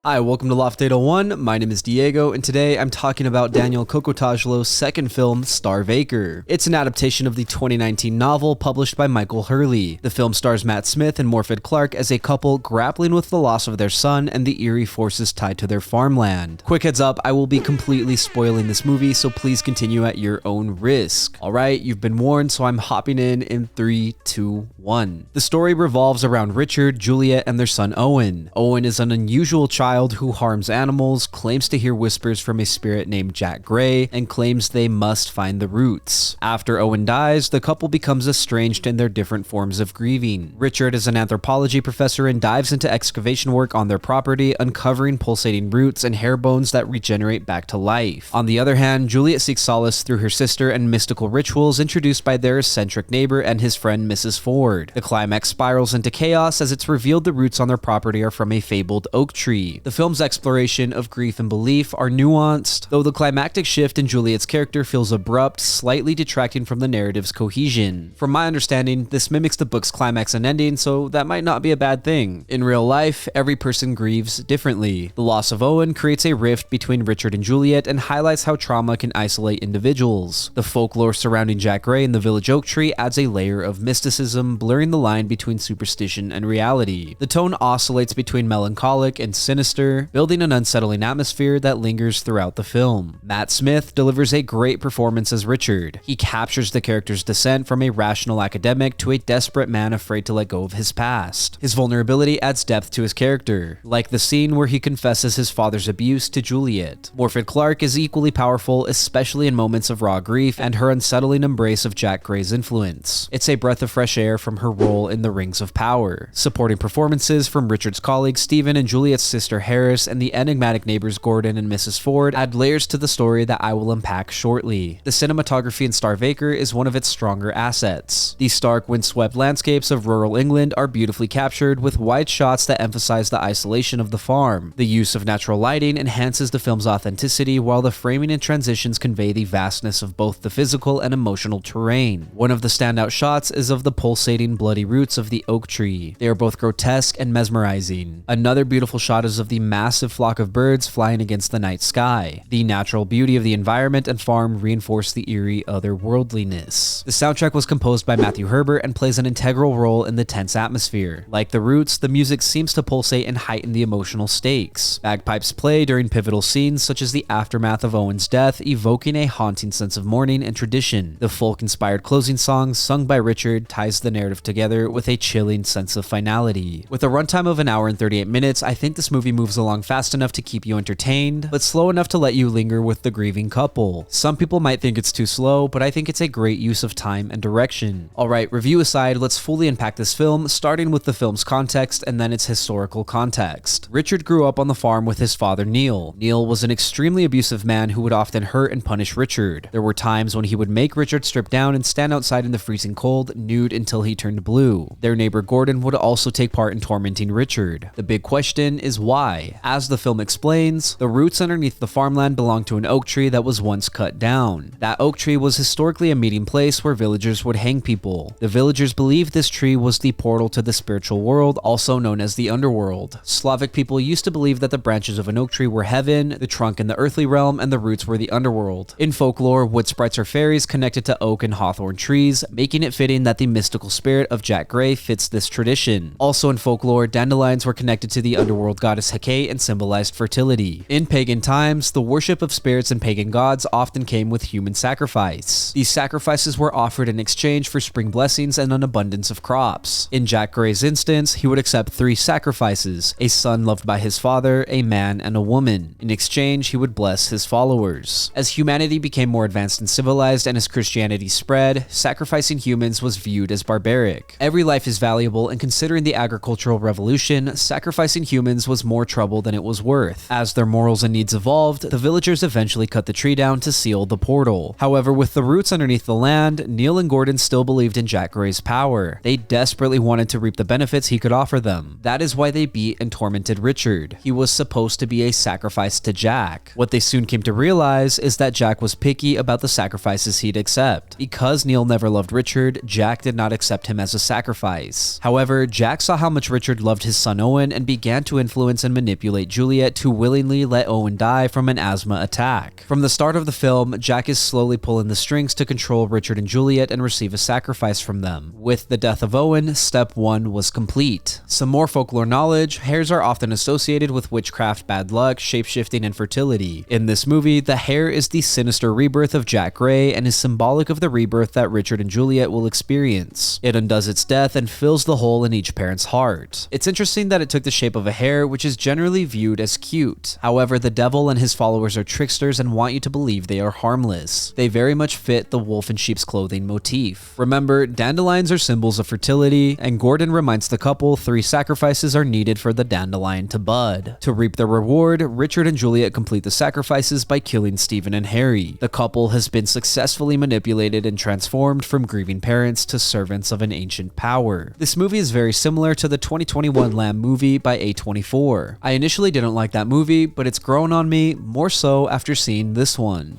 Hi, welcome to Loft 801. My name is Diego, and today I'm talking about Daniel Kokotajlo's second film, Starve Acre. It's an adaptation of the 2019 novel published by Michael Hurley. The film stars Mattsmith and Morfydd as a couple grappling with the loss of their son and the eerie forces tied to their farmland. Quick heads up, I will be completely spoiling this movie, so please continue at your own risk. Alright, you've been warned, so I'm hopping in 3, 2, 1. The story revolves around Richard, Juliette, and their son Owen. Owen is an unusual child who harms animals, claims to hear whispers from a spirit named Jack Gray, and claims they must find the roots. After Owen dies, the couple becomes estranged in their different forms of grieving. Richard is an anthropology professor and dives into excavation work on their property, uncovering pulsating roots and hair bones that regenerate back to life. On the other hand, Juliette seeks solace through her sister and mystical rituals introduced by their eccentric neighbor and his friend Mrs. Ford. The climax spirals into chaos as it's revealed the roots on their property are from a fabled oak tree. The film's exploration of grief and belief are nuanced, though the climactic shift in Juliette's character feels abrupt, slightly detracting from the narrative's cohesion. From my understanding, this mimics the book's climax and ending, so that might not be a bad thing. In real life, every person grieves differently. The loss of Owen creates a rift between Richard and Juliette and highlights how trauma can isolate individuals. The folklore surrounding Jack Gray and the village oak tree adds a layer of mysticism, blurring the line between superstition and reality. The tone oscillates between melancholic and sinister, building an unsettling atmosphere that lingers throughout the film. Mattsmith delivers a great performance as Richard. He captures the character's descent from a rational academic to a desperate man afraid to let go of his past. His vulnerability adds depth to his character, like the scene where he confesses his father's abuse to Juliette. Morfyddclark is equally powerful, especially in moments of raw grief and her unsettling embrace of Jack Gray's influence. It's a breath of fresh air from her role in The Rings of Power. Supporting performances from Richard's colleagues Stephen and Juliette's sister Higueros and the enigmatic neighbors Gordon and Mrs. Ford add layers to the story that I will unpack shortly. The cinematography in Starve Acre is one of its stronger assets. The stark, windswept landscapes of rural England are beautifully captured with wide shots that emphasize the isolation of the farm. The use of natural lighting enhances the film's authenticity, while the framing and transitions convey the vastness of both the physical and emotional terrain. One of the standout shots is of the pulsating, bloody roots of the oak tree. They are both grotesque and mesmerizing. Another beautiful shot is of the massive flock of birds flying against the night sky. The natural beauty of the environment and farm reinforce the eerie otherworldliness. The soundtrack was composed by Matthew Herbert and plays an integral role in the tense atmosphere. Like the roots, the music seems to pulsate and heighten the emotional stakes. Bagpipes play during pivotal scenes such as the aftermath of Owen's death, evoking a haunting sense of mourning and tradition. The folk-inspired closing song sung by Richard ties the narrative together with a chilling sense of finality. With a runtime of 1 hour and 38 minutes, I think this movie moves along fast enough to keep you entertained, but slow enough to let you linger with the grieving couple. Some people might think it's too slow, but I think it's a great use of time and direction. Alright, review aside, let's fully unpack this film, starting with the film's context and then its historical context. Richard grew up on the farm with his father Neil. Neil was an extremely abusive man who would often hurt and punish Richard. There were times when he would make Richard strip down and stand outside in the freezing cold, nude until he turned blue. Their neighbor Gordon would also take part in tormenting Richard. The big question is why? As the film explains, the roots underneath the farmland belonged to an oak tree that was once cut down. That oak tree was historically a meeting place where villagers would hang people. The villagers believed this tree was the portal to the spiritual world, also known as the underworld. Slavic people used to believe that the branches of an oak tree were heaven, the trunk in the earthly realm, and the roots were the underworld. In folklore, wood sprites are fairies connected to oak and hawthorn trees, making it fitting that the mystical spirit of Jack Gray fits this tradition. Also in folklore, dandelions were connected to the underworld goddess Hecate and symbolized fertility. In pagan times, the worship of spirits and pagan gods often came with human sacrifice. These sacrifices were offered in exchange for spring blessings and an abundance of crops. In Jack Gray's instance, he would accept 3 sacrifices: a son loved by his father, a man, and a woman. In exchange, he would bless his followers. As humanity became more advanced and civilized, and as Christianity spread, sacrificing humans was viewed as barbaric. Every life is valuable, and considering the agricultural revolution, sacrificing humans was more trouble than it was worth. As their morals and needs evolved, the villagers eventually cut the tree down to seal the portal. However, with the roots underneath the land, Neil and Gordon still believed in Jack Gray's power. They desperately wanted to reap the benefits he could offer them. That is why they beat and tormented Richard. He was supposed to be a sacrifice to Jack. What they soon came to realize is that Jack was picky about the sacrifices he'd accept. Because Neil never loved Richard, Jack did not accept him as a sacrifice. However, Jack saw how much Richard loved his son Owen and began to influence and and manipulate Juliette to willingly let Owen die from an asthma attack. From the start of the film, Jack is slowly pulling the strings to control Richard and Juliette and receive a sacrifice from them. With the death of Owen, step 1 was complete. Some more folklore knowledge: hares are often associated with witchcraft, bad luck, shapeshifting, and fertility. In this movie, the hare is the sinister rebirth of Jack Gray and is symbolic of the rebirth that Richard and Juliette will experience. It undoes its death and fills the hole in each parent's heart. It's interesting that it took the shape of a hare, which is generally viewed as cute. However, the devil and his followers are tricksters and want you to believe they are harmless. They very much fit the wolf in sheep's clothing motif. Remember, dandelions are symbols of fertility, and Gordon reminds the couple 3 sacrifices are needed for the dandelion to bud. To reap the reward, Richard and Juliette complete the sacrifices by killing Stephen and Harry. The couple has been successfully manipulated and transformed from grieving parents to servants of an ancient power. This movie is very similar to the 2021 Lamb movie by A24. I initially didn't like that movie, but it's grown on me, more so after seeing this one.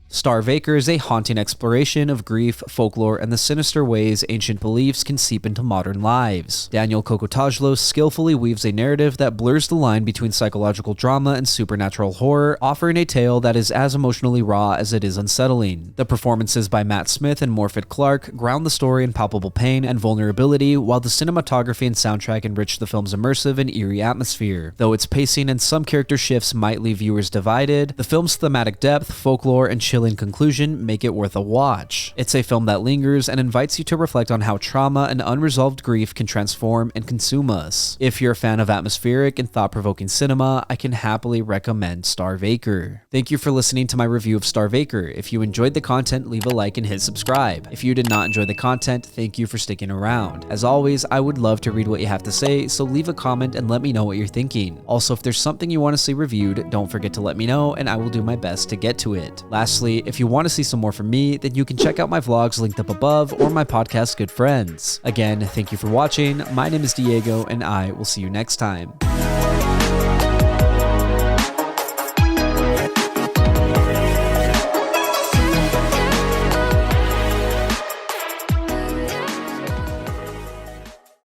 Starve Acre is a haunting exploration of grief, folklore, and the sinister ways ancient beliefs can seep into modern lives. Daniel Kokotajlo skillfully weaves a narrative that blurs the line between psychological drama and supernatural horror, offering a tale that is as emotionally raw as it is unsettling. The performances by Mattsmith and Morfydd ground the story in palpable pain and vulnerability, while the cinematography and soundtrack enrich the film's immersive and eerie atmosphere. Though its pacing and some character shifts might leave viewers divided, the film's thematic depth, folklore, and chilling conclusion make it worth a watch. It's a film that lingers and invites you to reflect on how trauma and unresolved grief can transform and consume us. If you're a fan of atmospheric and thought-provoking cinema, I can happily recommend Starve Acre. Thank you for listening to my review of Starve Acre. If you enjoyed the content, leave a like and hit subscribe. If you did not enjoy the content, thank you for sticking around. As always, I would love to read what you have to say, so leave a comment and let me know what you're thinking. Also, if there's something you want to see reviewed, don't forget to let me know and I will do my best to get to it. Lastly, if you want to see some more from me, then you can check out my vlogs linked up above or my podcast Good Friends. Again, thank you for watching. My name is Diego and I will see you next time.